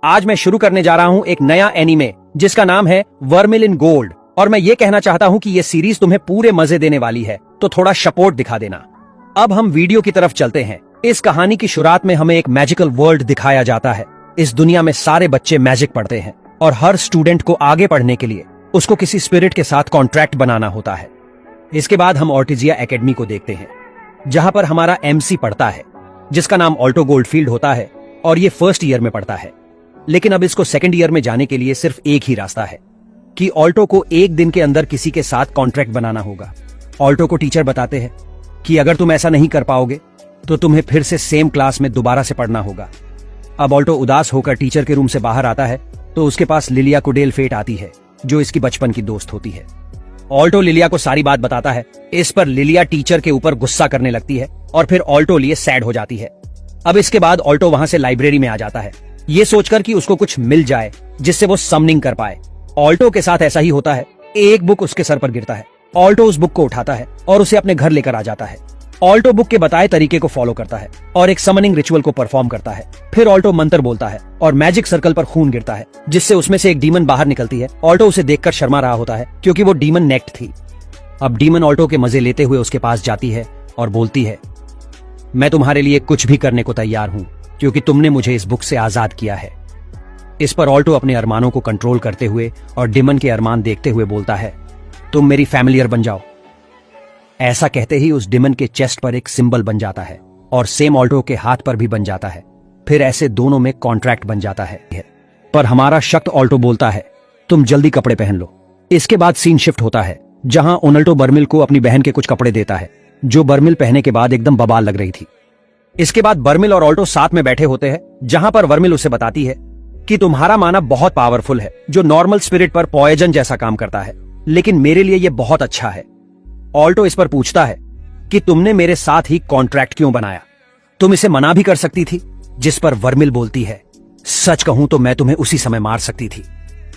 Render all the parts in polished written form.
आज मैं शुरू करने जा रहा हूँ एक नया एनीमे जिसका नाम है वर्मिल इन गोल्ड। और मैं ये कहना चाहता हूँ कि ये सीरीज तुम्हें पूरे मजे देने वाली है, तो थोड़ा सपोर्ट दिखा देना। अब हम वीडियो की तरफ चलते हैं। इस कहानी की शुरुआत में हमें एक मैजिकल वर्ल्ड दिखाया जाता है। इस दुनिया में सारे बच्चे मैजिक पढ़ते हैं और हर स्टूडेंट को आगे पढ़ने के लिए उसको किसी स्पिरिट के साथ कॉन्ट्रैक्ट बनाना होता है। इसके बाद हम ऑर्टिजिया एकेडमी को देखते हैं, जहां पर हमारा एमसी पढ़ता है, जिसका नाम ऑल्टो गोल्डफील्ड होता है और ये फर्स्ट ईयर में पढ़ता है। लेकिन अब इसको सेकंड ईयर में जाने के लिए सिर्फ एक ही रास्ता है कि ऑल्टो को एक दिन के अंदर किसी के साथ कॉन्ट्रैक्ट बनाना होगा। ऑल्टो को टीचर बताते हैं कि अगर तुम ऐसा नहीं कर पाओगे तो तुम्हें फिर से सेम क्लास में दोबारा से पढ़ना होगा। अब ऑल्टो उदास होकर टीचर के रूम से बाहर आता है तो उसके पास लिलिया कुडेल फेट आती है, जो इसकी बचपन की दोस्त होती है। ऑल्टो लिलिया को सारी बात बताता है। इस पर लिलिया टीचर के ऊपर गुस्सा करने लगती है और फिर ऑल्टो लिए सैड हो जाती है। अब इसके बाद ऑल्टो वहां से लाइब्रेरी में आ जाता है, ये सोचकर कि उसको कुछ मिल जाए जिससे वो समनिंग कर पाए। ऑल्टो के साथ ऐसा ही होता है। एक बुक उसके सर पर गिरता है। ऑल्टो उस बुक को उठाता है और उसे अपने घर लेकर आ जाता है। ऑल्टो बुक के बताए तरीके को फॉलो करता है और एक समनिंग रिचुअल को परफॉर्म करता है। फिर ऑल्टो मंत्र बोलता है और मैजिक सर्कल पर खून गिरता है, जिससे उसमें से एक डीमन बाहर निकलती है। ऑल्टो उसे देखकर शर्मा रहा होता है क्योंकि वो डीमन नेक्ट थी। अब डीमन ऑल्टो के मजे लेते हुए उसके पास जाती है और बोलती है, मैं तुम्हारे लिए कुछ भी करने को तैयार हूं क्योंकि तुमने मुझे इस बुक से आजाद किया है। इस पर ऑल्टो अपने अरमानों को कंट्रोल करते हुए और डीमन के अरमान देखते हुए बोलता है, तुम मेरी फैमिलियर बन जाओ। ऐसा कहते ही उस डीमन के चेस्ट पर एक सिंबल बन जाता है और सेम ऑल्टो के हाथ पर भी बन जाता है। फिर ऐसे दोनों में कॉन्ट्रैक्ट बन जाता है। पर हमारा शक्त ऑल्टो बोलता है, तुम जल्दी कपड़े पहन लो। इसके बाद सीन शिफ्ट होता है, जहां ओनल्टो बर्मिल को अपनी बहन के कुछ कपड़े देता है, जो बर्मिल पहनने के बाद एकदम बवाल लग रही थी। इसके बाद बर्मिल और ऑल्टो साथ में बैठे होते हैं, जहां पर बर्मिल उसे बताती है कि तुम्हारा माना बहुत पावरफुल है, जो नॉर्मल स्पिरिट पर पॉइजन जैसा काम करता है, लेकिन मेरे लिए यह बहुत अच्छा है। ऑल्टो इस पर पूछता है कि तुमने मेरे साथ ही कॉन्ट्रैक्ट क्यों बनाया? तुम इसे मना भी कर सकती थी। जिस पर वर्मिल बोलती है, सच कहूं तो मैं तुम्हें उसी समय मार सकती थी,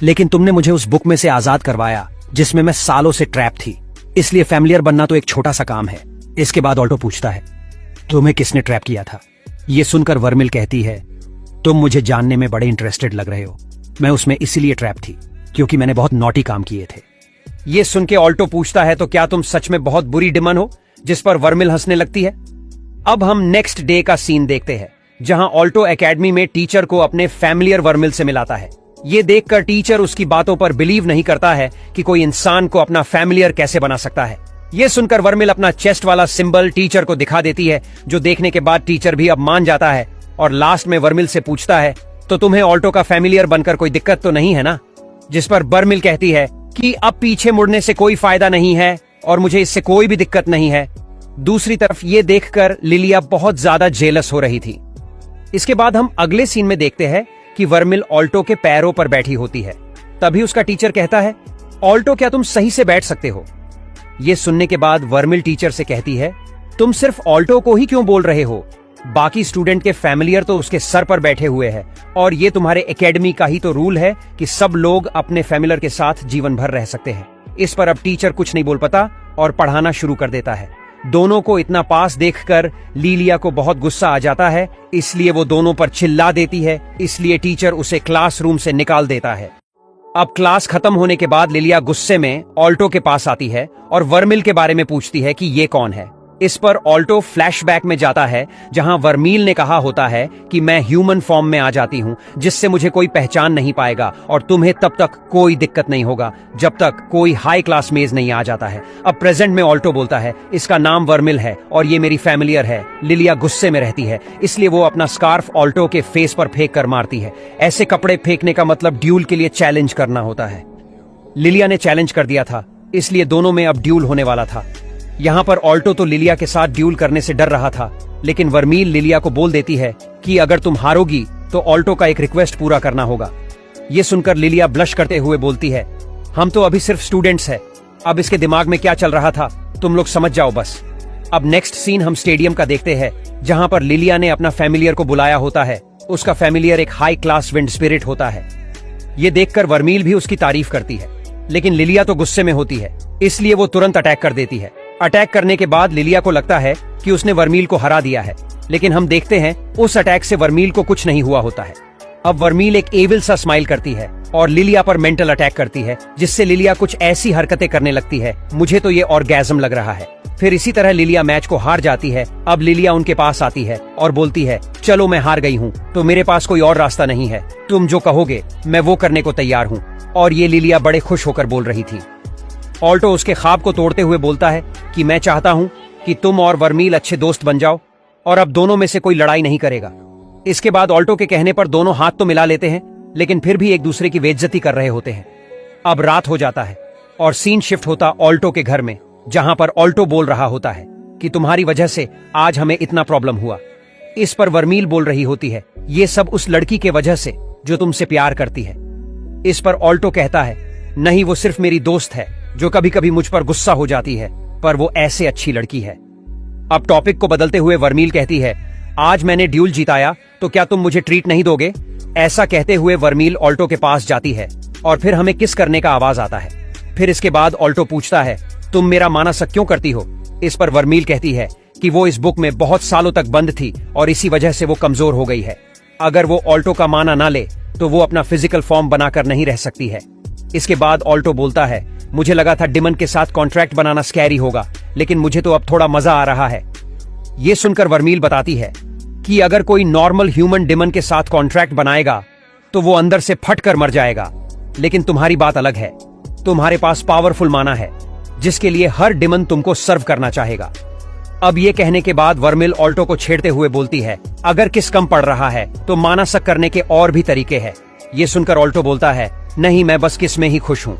लेकिन तुमने मुझे उस बुक में से आजाद करवाया जिसमें मैं सालों से ट्रैप थी, इसलिए फैमिलियर बनना तो एक छोटा सा काम है। इसके बाद ऑल्टो पूछता है, तुम्हें किसने ट्रैप किया था? यह सुनकर वर्मिल कहती है, तुम मुझे जानने में बड़े इंटरेस्टेड लग रहे हो। मैं उसमें इसीलिए ट्रैप थी क्योंकि मैंने बहुत नॉटी काम किए थे। ये सुन के ऑल्टो पूछता है, तो क्या तुम सच में बहुत बुरी डिमन हो? जिस पर वर्मिल हंसने लगती है। अब हम नेक्स्ट डे का सीन देखते हैं, जहां ऑल्टो एकेडमी में टीचर को अपने फैमिलियर वर्मिल से मिलाता है। ये देखकर टीचर उसकी बातों पर बिलीव नहीं करता है कि कोई इंसान को अपना फैमिलियर कैसे बना सकता है। ये सुनकर वर्मिल अपना चेस्ट वाला सिंबल टीचर को दिखा देती है, जो देखने के बाद टीचर भी अब मान जाता है और लास्ट में वर्मिल से पूछता है, तो तुम्हें ऑल्टो का फैमिलियर बनकर कोई दिक्कत तो नहीं है ना? जिस पर वर्मिल कहती है कि अब पीछे मुड़ने से कोई फायदा नहीं है और मुझे इससे कोई भी दिक्कत नहीं है। दूसरी तरफ ये देखकर लिलिया बहुत ज्यादा जेलस हो रही थी। इसके बाद हम अगले सीन में देखते हैं कि वर्मिल ऑल्टो के पैरों पर बैठी होती है। तभी उसका टीचर कहता है, ऑल्टो क्या तुम सही से बैठ सकते हो? ये सुनने के बाद वर्मिल टीचर से कहती है, तुम सिर्फ ऑल्टो को ही क्यों बोल रहे हो? बाकी स्टूडेंट के फैमिलियर तो उसके सर पर बैठे हुए हैं और ये तुम्हारे एकेडमी का ही तो रूल है कि सब लोग अपने फैमिलियर के साथ जीवन भर रह सकते हैं। इस पर अब टीचर कुछ नहीं बोल पाता और पढ़ाना शुरू कर देता है। दोनों को इतना पास देखकर लिलिया को बहुत गुस्सा आ जाता है, इसलिए वो दोनों पर चिल्ला देती है। इसलिए टीचर उसे क्लासरूम से निकाल देता है। अब क्लास खत्म होने के बाद लिलिया गुस्से में ऑल्टो के पास आती है और वर्मिल के बारे में पूछती है कि ये कौन है। इस पर ऑल्टो फ्लैशबैक में जाता है, जहां वर्मिल ने कहा होता है कि मैं ह्यूमन फॉर्म में आ जाती हूं, जिससे मुझे कोई पहचान नहीं पाएगा और तुम्हें तब तक कोई दिक्कत नहीं होगा जब तक कोई हाई क्लास मेज नहीं आ जाता है। अब प्रेजेंट में ऑल्टो बोलता है, इसका नाम वर्मिल है और ये मेरी फैमिलियर है। लिलिया गुस्से में रहती है, इसलिए वो अपना स्कार्फ ऑल्टो के फेस पर फेंक कर मारती है। ऐसे कपड़े फेंकने का मतलब ड्यूल के लिए चैलेंज करना होता है। लिलिया ने चैलेंज कर दिया था, इसलिए दोनों में अब ड्यूल होने वाला था। यहाँ पर ऑल्टो तो लिलिया के साथ ड्यूल करने से डर रहा था, लेकिन वर्मिल लिलिया को बोल देती है कि अगर तुम हारोगी तो ऑल्टो का एक रिक्वेस्ट पूरा करना होगा। ये सुनकर लिलिया ब्लश करते हुए बोलती है, हम तो अभी सिर्फ स्टूडेंट्स हैं। अब इसके दिमाग में क्या चल रहा था तुम लोग समझ जाओ बस। अब नेक्स्ट सीन हम स्टेडियम का देखते हैं, जहां पर लिलिया ने अपना फैमिलियर को बुलाया होता है। उसका फैमिलियर एक हाई क्लास विंड स्पिरिट होता है। ये देखकर वर्मिल भी उसकी तारीफ करती है, लेकिन लिलिया तो गुस्से में होती है, इसलिए वो तुरंत अटैक कर देती है। अटैक करने के बाद लिलिया को लगता है कि उसने वर्मिल को हरा दिया है, लेकिन हम देखते हैं उस अटैक से वर्मिल को कुछ नहीं हुआ होता है। अब वर्मील एक एविल सा स्माइल करती है और लिलिया पर मेंटल अटैक करती है, जिससे लिलिया कुछ ऐसी हरकतें करने लगती है, मुझे तो ये ऑर्गेज्म लग रहा है। फिर इसी तरह लिलिया मैच को हार जाती है। अब लिलिया उनके पास आती है और बोलती है, चलो मैं हार गई हूँ तो मेरे पास कोई और रास्ता नहीं है, तुम जो कहोगे मैं वो करने को तैयार हूँ। और ये लिलिया बड़े खुश होकर बोल रही थी। ऑल्टो उसके ख्वाब को तोड़ते हुए बोलता है कि मैं चाहता हूँ कि तुम और वर्मील अच्छे दोस्त बन जाओ और अब दोनों में से कोई लड़ाई नहीं करेगा। इसके बाद ऑल्टो के कहने पर दोनों हाथ तो मिला लेते हैं, लेकिन फिर भी एक दूसरे की बेइज्जती कर रहे होते हैं। अब रात हो जाता है और सीन शिफ्ट होता ऑल्टो के घर में, जहां पर ऑल्टो बोल रहा होता है कि तुम्हारी वजह से आज हमें इतना प्रॉब्लम हुआ। इस पर वर्मील बोल रही होती है, ये सब उस लड़की के वजह से जो तुमसे प्यार करती है। इस पर ऑल्टो कहता है, नहीं वो सिर्फ मेरी दोस्त है जो कभी कभी मुझ पर गुस्सा हो जाती है, पर वो ऐसे अच्छी लड़की है। अब टॉपिक को बदलते हुए वर्मील कहती है, आज मैंने ड्यूल जिताया तो क्या तुम मुझे ट्रीट नहीं दोगे। ऐसा कहते हुए वर्मील ऑल्टो के पास जाती है और फिर हमें किस करने का आवाज आता है। फिर इसके बाद ऑल्टो पूछता है, तुम मेरा मानस क्यों करती हो। इस पर वर्मील कहती है कि वो इस बुक में बहुत सालों तक बंद थी और इसी वजह से वो कमजोर हो गई है। अगर वो ऑल्टो का माना ना ले तो वो अपना फिजिकल फॉर्म बनाकर नहीं रह सकती है। इसके बाद ऑल्टो बोलता है, मुझे लगा था डिमन के साथ कॉन्ट्रैक्ट बनाना स्कैरी होगा, लेकिन मुझे तो अब थोड़ा मजा आ रहा है। ये सुनकर वर्मील बताती है कि अगर कोई नॉर्मल ह्यूमन डिमन के साथ कॉन्ट्रैक्ट बनाएगा तो वो अंदर से फट कर मर जाएगा, लेकिन तुम्हारी बात अलग है। तुम्हारे पास पावरफुल माना है जिसके लिए हर डिमन तुमको सर्व करना चाहेगा। अब ये कहने के बाद वर्मिल ऑल्टो को छेड़ते हुए बोलती है, अगर किस कम पड़ रहा है तो मानसक करने के और भी तरीके हैं। ये सुनकर ऑल्टो बोलता है, नहीं मैं बस किस में ही खुश हूं।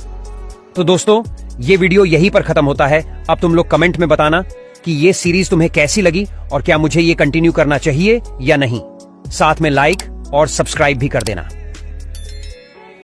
तो दोस्तों ये वीडियो यहीं पर खत्म होता है। अब तुम लोग कमेंट में बताना कि ये सीरीज तुम्हें कैसी लगी और क्या मुझे ये कंटिन्यू करना चाहिए या नहीं। साथ में लाइक और सब्सक्राइब भी कर देना।